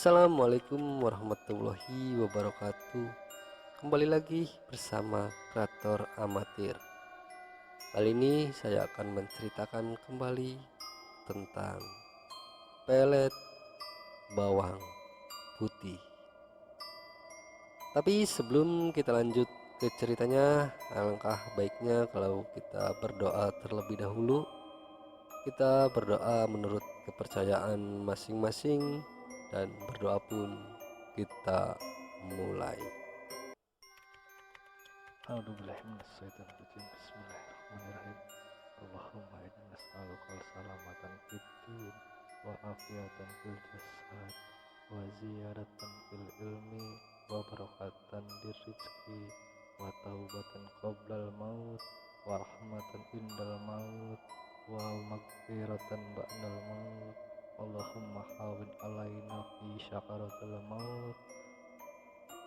Assalamualaikum warahmatullahi wabarakatuh. Kembali lagi bersama Kreator Amatir. Kali ini saya akan menceritakan kembali tentang pelet bawang putih. Tapi sebelum kita lanjut ke ceritanya, alangkah baiknya kalau kita berdoa terlebih dahulu. Kita berdoa menurut kepercayaan masing-masing, dan berdoa pun kita mulai. A'udzubillahiminasyaitonirrajim. Bismillahirrahmanirrahim. Allahumma inna nas'aluka salamatan fid din wa afiatan fil jasad wa ziyadatan fil ilmi wa barakatan di rizki wa taubatan qoblal maut wa rahmatan indal maut wa magfiratan ba'dal maut. Allahumma hawin alaina fi syakaratil maut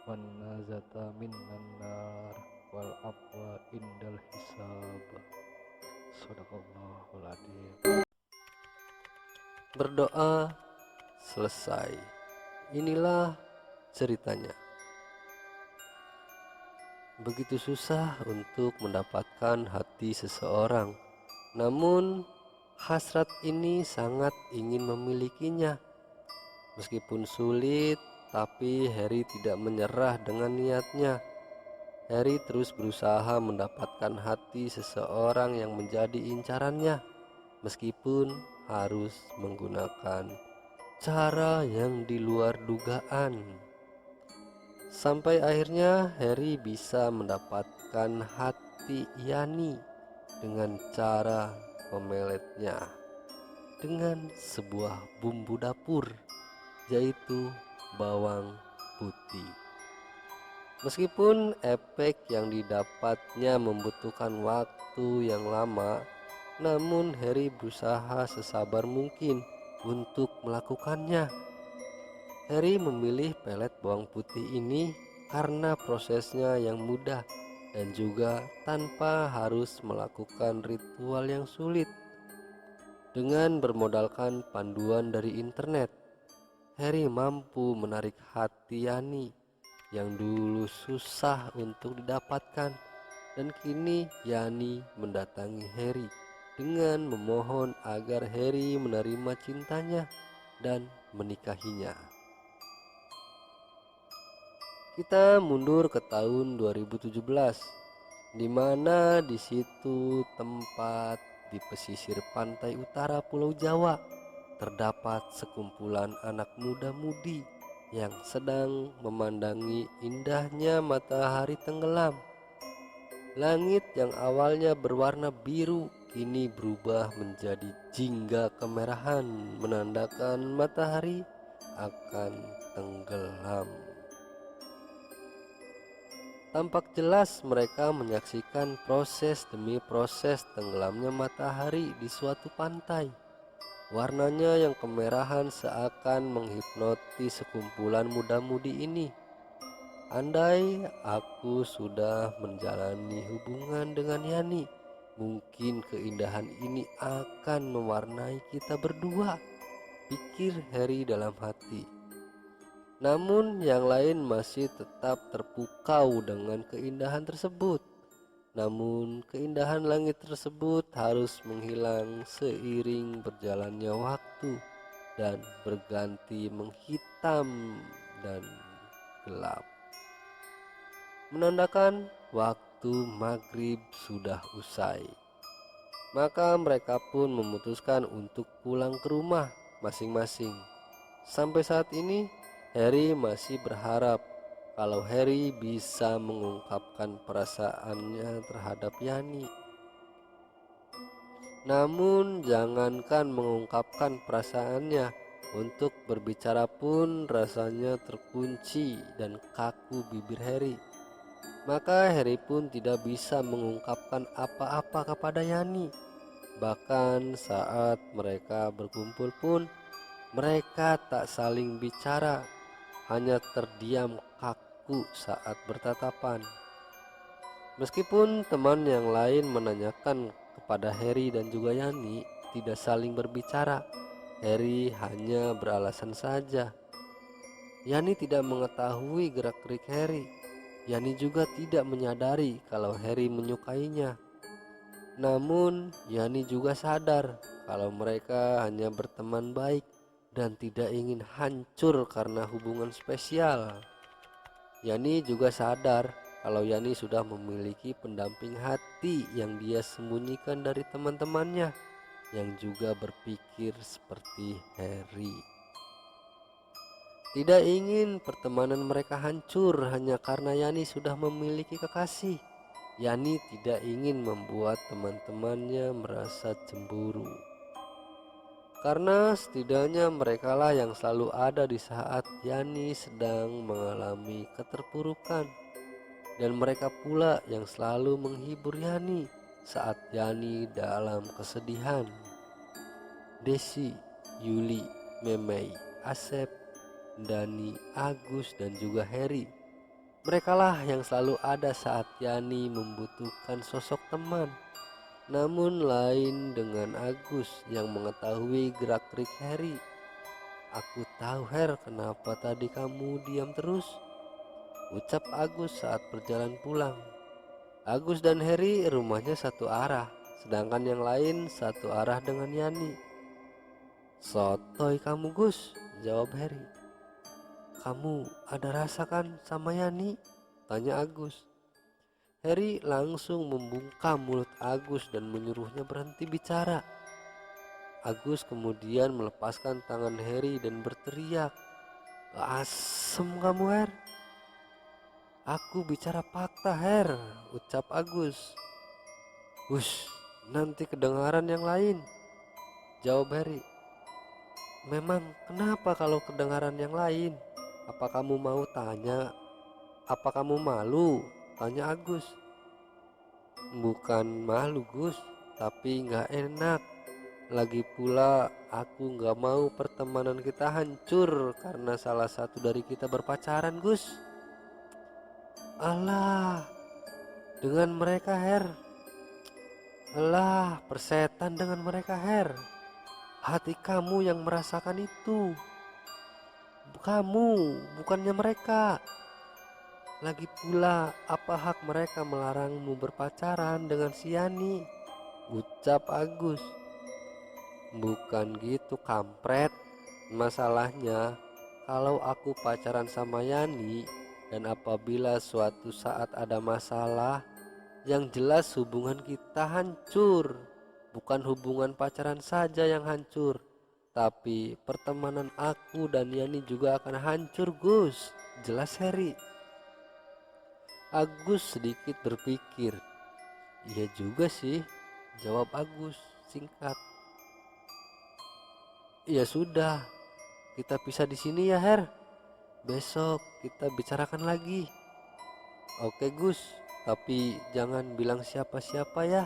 wan nazata minan nar wal afwa indal hisab. Shadaqallahul adzim. Berdoa selesai. Inilah ceritanya. Begitu susah untuk mendapatkan hati seseorang, namun hasrat ini sangat ingin memilikinya. Meskipun sulit, tapi Harry tidak menyerah dengan niatnya. Harry terus berusaha mendapatkan hati seseorang yang menjadi incarannya, meskipun harus menggunakan cara yang di luar dugaan. Sampai akhirnya Harry bisa mendapatkan hati Yani dengan cara memeletnya dengan sebuah bumbu dapur, yaitu bawang putih. Meskipun efek yang didapatnya membutuhkan waktu yang lama, namun Harry berusaha sesabar mungkin untuk melakukannya. Harry memilih pelet bawang putih ini karena prosesnya yang mudah dan juga tanpa harus melakukan ritual yang sulit. Dengan bermodalkan panduan dari internet, Harry mampu menarik hati Yani yang dulu susah untuk didapatkan, dan kini Yani mendatangi Harry dengan memohon agar Harry menerima cintanya dan menikahinya. Kita mundur ke tahun 2017, di mana di situ tempat di pesisir pantai utara Pulau Jawa terdapat sekumpulan anak muda-mudi yang sedang memandangi indahnya matahari tenggelam. Langit yang awalnya berwarna biru kini berubah menjadi jingga kemerahan, menandakan matahari akan tenggelam. Tampak jelas mereka menyaksikan proses demi proses tenggelamnya matahari di suatu pantai. Warnanya yang kemerahan seakan menghipnotis sekumpulan muda-mudi ini. Andai aku sudah menjalani hubungan dengan Yani, mungkin keindahan ini akan mewarnai kita berdua, pikir Harry dalam hati. Namun yang lain masih tetap terpukau dengan keindahan tersebut. Namun keindahan langit tersebut harus menghilang seiring berjalannya waktu dan berganti menghitam dan gelap, menandakan waktu maghrib sudah usai. Maka mereka pun memutuskan untuk pulang ke rumah masing-masing. Sampai saat ini Harry masih berharap kalau Harry bisa mengungkapkan perasaannya terhadap Yani. Namun jangankan mengungkapkan perasaannya, untuk berbicara pun rasanya terkunci dan kaku bibir Harry. Maka Harry pun tidak bisa mengungkapkan apa-apa kepada Yani. Bahkan saat mereka berkumpul pun mereka tak saling bicara, hanya terdiam kaku saat bertatapan. Meskipun teman yang lain menanyakan kepada Harry dan juga Yani tidak saling berbicara, Harry hanya beralasan saja. Yani tidak mengetahui gerak-gerik Harry. Yani juga tidak menyadari kalau Harry menyukainya. Namun, Yani juga sadar kalau mereka hanya berteman baik dan tidak ingin hancur karena hubungan spesial. Yani juga sadar kalau Yani sudah memiliki pendamping hati yang dia sembunyikan dari teman-temannya yang juga berpikir seperti Harry. Tidak ingin pertemanan mereka hancur hanya karena Yani sudah memiliki kekasih. Yani tidak ingin membuat teman-temannya merasa cemburu. Karena setidaknya merekalah yang selalu ada di saat Yani sedang mengalami keterpurukan. Dan mereka pula yang selalu menghibur Yani saat Yani dalam kesedihan. Desi, Yuli, Memei, Asep, Dani, Agus, dan juga Harry. Merekalah yang selalu ada saat Yani membutuhkan sosok teman. Namun lain dengan Agus yang mengetahui gerak-gerik Harry. "Aku tahu Her, kenapa tadi kamu diam terus?" ucap Agus saat berjalan pulang. Agus dan Harry rumahnya satu arah, sedangkan yang lain satu arah dengan Yani. "Sotoy kamu Gus," jawab Harry. "Kamu ada rasa kan sama Yani?" tanya Agus. Harry langsung membungkam mulut Agus dan menyuruhnya berhenti bicara. Agus kemudian melepaskan tangan Harry dan berteriak, "Asem kamu Her." "Aku bicara fakta Her," ucap Agus. "Hush, nanti kedengaran yang lain," jawab Harry. "Memang kenapa kalau kedengaran yang lain? Apa kamu mau tanya? Apa kamu malu?" tanya Agus. "Bukan malu Gus, tapi nggak enak. Lagi pula aku nggak mau pertemanan kita hancur karena salah satu dari kita berpacaran Gus." "Alah, dengan mereka Her. Alah, persetan dengan mereka Her. Hati kamu yang merasakan itu. Kamu, bukannya mereka. Lagi pula, apa hak mereka melarangmu berpacaran dengan si Yani?" ucap Agus. "Bukan gitu kampret. Masalahnya kalau aku pacaran sama Yani dan apabila suatu saat ada masalah, yang jelas hubungan kita hancur. Bukan hubungan pacaran saja yang hancur, tapi pertemanan aku dan Yani juga akan hancur Gus," jelas Harry. Agus sedikit berpikir. "Iya juga sih," jawab Agus singkat. "Ya sudah, kita pisah di sini ya Her. Besok kita bicarakan lagi." "Oke Gus, tapi jangan bilang siapa-siapa ya,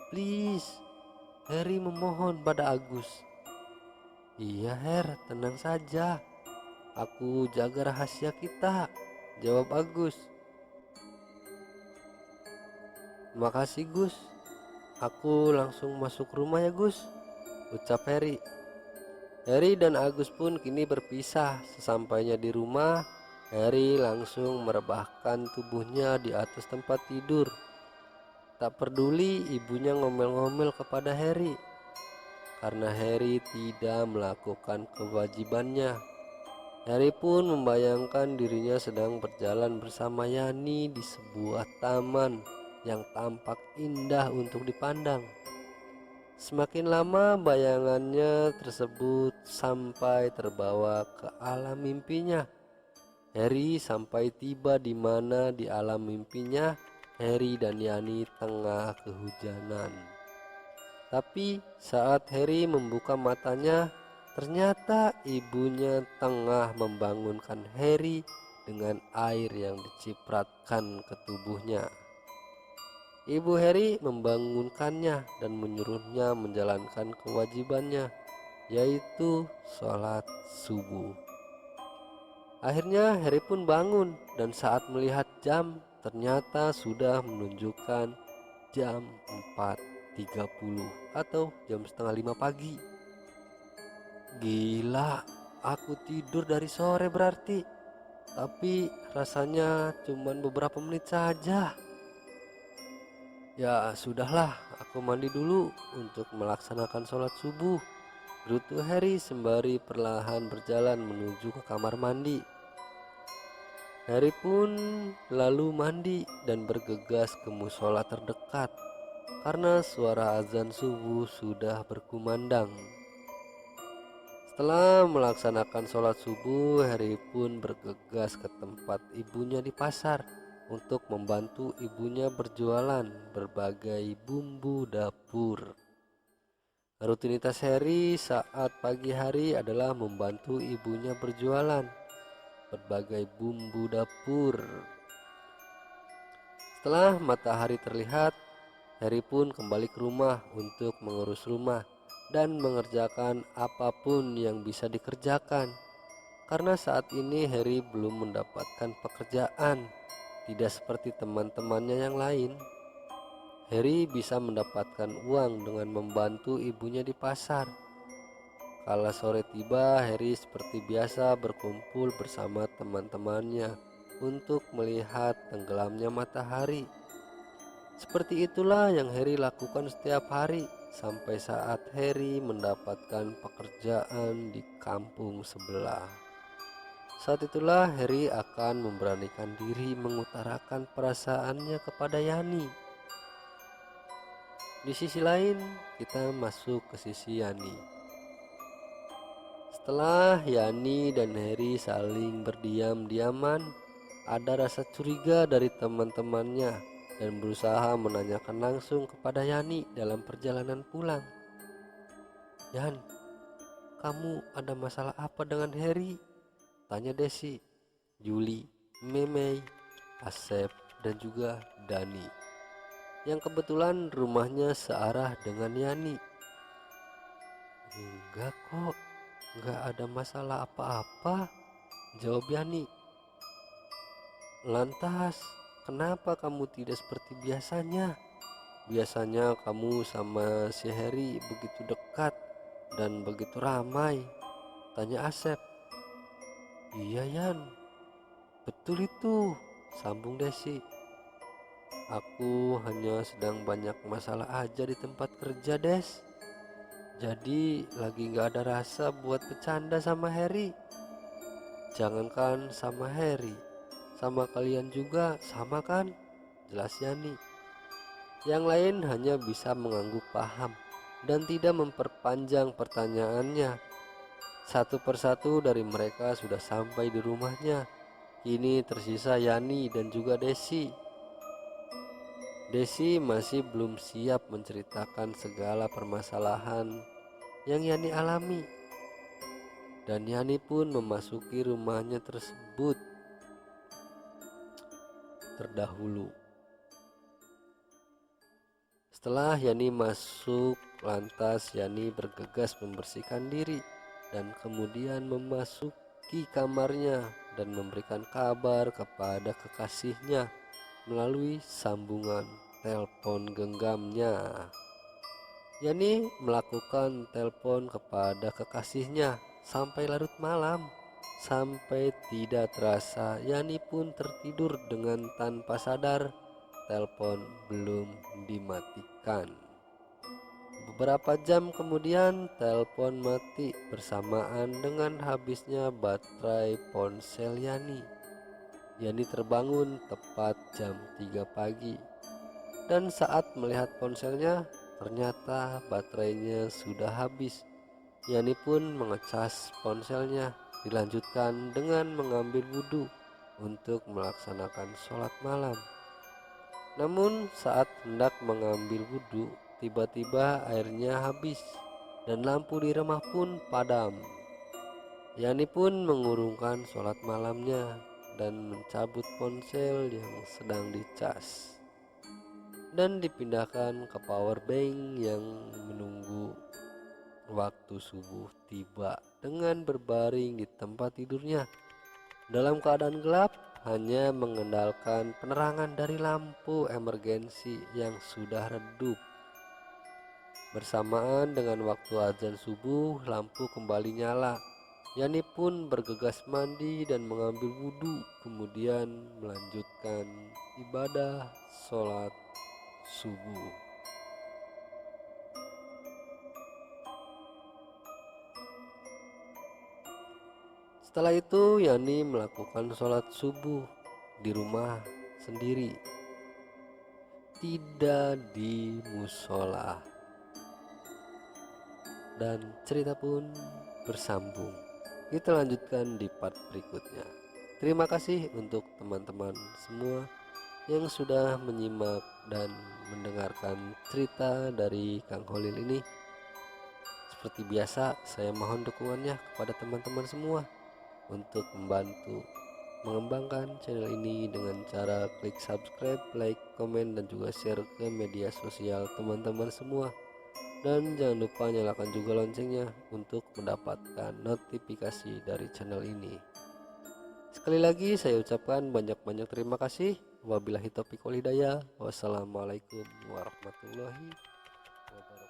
please," Harry memohon pada Agus. "Iya Her, tenang saja. Aku jaga rahasia kita," jawab Agus. "Makasih Gus. Aku langsung masuk rumah ya Gus," ucap Harry. Harry dan Agus pun kini berpisah. Sesampainya di rumah, Harry langsung merebahkan tubuhnya di atas tempat tidur. Tak peduli ibunya ngomel-ngomel kepada Harry, karena Harry tidak melakukan kewajibannya. Harry pun membayangkan dirinya sedang berjalan bersama Yani di sebuah taman yang tampak indah untuk dipandang. Semakin lama bayangannya tersebut sampai terbawa ke alam mimpinya. Harry sampai tiba di mana di alam mimpinya Harry dan Yani tengah kehujanan. Tapi saat Harry membuka matanya, ternyata ibunya tengah membangunkan Harry dengan air yang dicipratkan ke tubuhnya. Ibu Harry membangunkannya dan menyuruhnya menjalankan kewajibannya, yaitu sholat subuh. Akhirnya Harry pun bangun dan saat melihat jam ternyata sudah menunjukkan jam 4.30 atau jam setengah 5 pagi. "Gila, aku tidur dari sore berarti," tapi rasanya cuman beberapa menit saja. Ya sudahlah, aku mandi dulu untuk melaksanakan sholat subuh, gerutu Harry sembari perlahan berjalan menuju ke kamar mandi. Harry pun lalu mandi dan bergegas ke musola terdekat karena suara azan subuh sudah berkumandang. Setelah melaksanakan sholat subuh, Harry pun bergegas ke tempat ibunya di pasar untuk membantu ibunya berjualan berbagai bumbu dapur. Rutinitas Harry saat pagi hari adalah membantu ibunya berjualan berbagai bumbu dapur. Setelah matahari terlihat, Harry pun kembali ke rumah untuk mengurus rumah dan mengerjakan apapun yang bisa dikerjakan. Karena saat ini Harry belum mendapatkan pekerjaan, tidak seperti teman-temannya yang lain. Harry bisa mendapatkan uang dengan membantu ibunya di pasar. Kala sore tiba, Harry seperti biasa berkumpul bersama teman-temannya untuk melihat tenggelamnya matahari. Seperti itulah yang Harry lakukan setiap hari sampai saat Harry mendapatkan pekerjaan di kampung sebelah. Saat itulah Harry akan memberanikan diri mengutarakan perasaannya kepada Yani. Di sisi lain, kita masuk ke sisi Yani. Setelah Yani dan Harry saling berdiam-diaman, ada rasa curiga dari teman-temannya dan berusaha menanyakan langsung kepada Yani dalam perjalanan pulang. "Yan, kamu ada masalah apa dengan Harry?" tanya Desi, Juli, Memei, Asep, dan juga Dani, yang kebetulan rumahnya searah dengan Yani. "Enggak kok, enggak ada masalah apa-apa," jawab Yani. "Lantas, kenapa kamu tidak seperti biasanya? Biasanya kamu sama si Harry begitu dekat dan begitu ramai," tanya Asep. "Iya Yan, betul itu," sambung Desi. "Aku hanya sedang banyak masalah aja di tempat kerja, Des. Jadi lagi gak ada rasa buat bercanda sama Harry. Jangankan sama Harry, sama kalian juga sama kan?" jelas Yani. Yang lain hanya bisa mengangguk paham dan tidak memperpanjang pertanyaannya. Satu persatu dari mereka sudah sampai di rumahnya. Kini tersisa Yani dan juga Desi. Desi masih belum siap menceritakan segala permasalahan yang Yani alami. Dan Yani pun memasuki rumahnya tersebut terdahulu. Setelah Yani masuk, lantas Yani bergegas membersihkan diri dan kemudian memasuki kamarnya dan memberikan kabar kepada kekasihnya melalui sambungan telepon genggamnya. Yani melakukan telepon kepada kekasihnya sampai larut malam. Sampai tidak terasa Yani pun tertidur dengan tanpa sadar telepon belum dimatikan. Beberapa jam kemudian telepon mati bersamaan dengan habisnya baterai ponsel Yani. Yani terbangun tepat jam 3 pagi dan saat melihat ponselnya ternyata baterainya sudah habis. Yani pun mengecas ponselnya, dilanjutkan dengan mengambil wudhu untuk melaksanakan sholat malam. Namun saat hendak mengambil wudhu, tiba-tiba airnya habis dan lampu di rumah pun padam. Yani pun mengurungkan sholat malamnya dan mencabut ponsel yang sedang dicas dan dipindahkan ke power bank yang menunggu waktu subuh tiba dengan berbaring di tempat tidurnya dalam keadaan gelap, hanya mengandalkan penerangan dari lampu emergensi yang sudah redup. Bersamaan dengan waktu azan subuh, lampu kembali nyala Yani pun bergegas mandi dan mengambil wudhu, kemudian melanjutkan ibadah sholat subuh. Setelah itu Yani melakukan sholat subuh di rumah sendiri, tidak di musola. Dan cerita pun bersambung. Kita lanjutkan di part berikutnya. Terima kasih untuk teman-teman semua yang sudah menyimak dan mendengarkan cerita dari Kang Holil ini. Seperti biasa, saya mohon dukungannya kepada teman-teman semua untuk membantu mengembangkan channel ini dengan cara klik subscribe, like, komen, dan juga share ke media sosial teman-teman semua. Dan jangan lupa nyalakan juga loncengnya untuk mendapatkan notifikasi dari channel ini. Sekali lagi saya ucapkan banyak-banyak terima kasih. Wabillahi taufiq wal hidayah. Wassalamualaikum warahmatullahi wabarakatuh.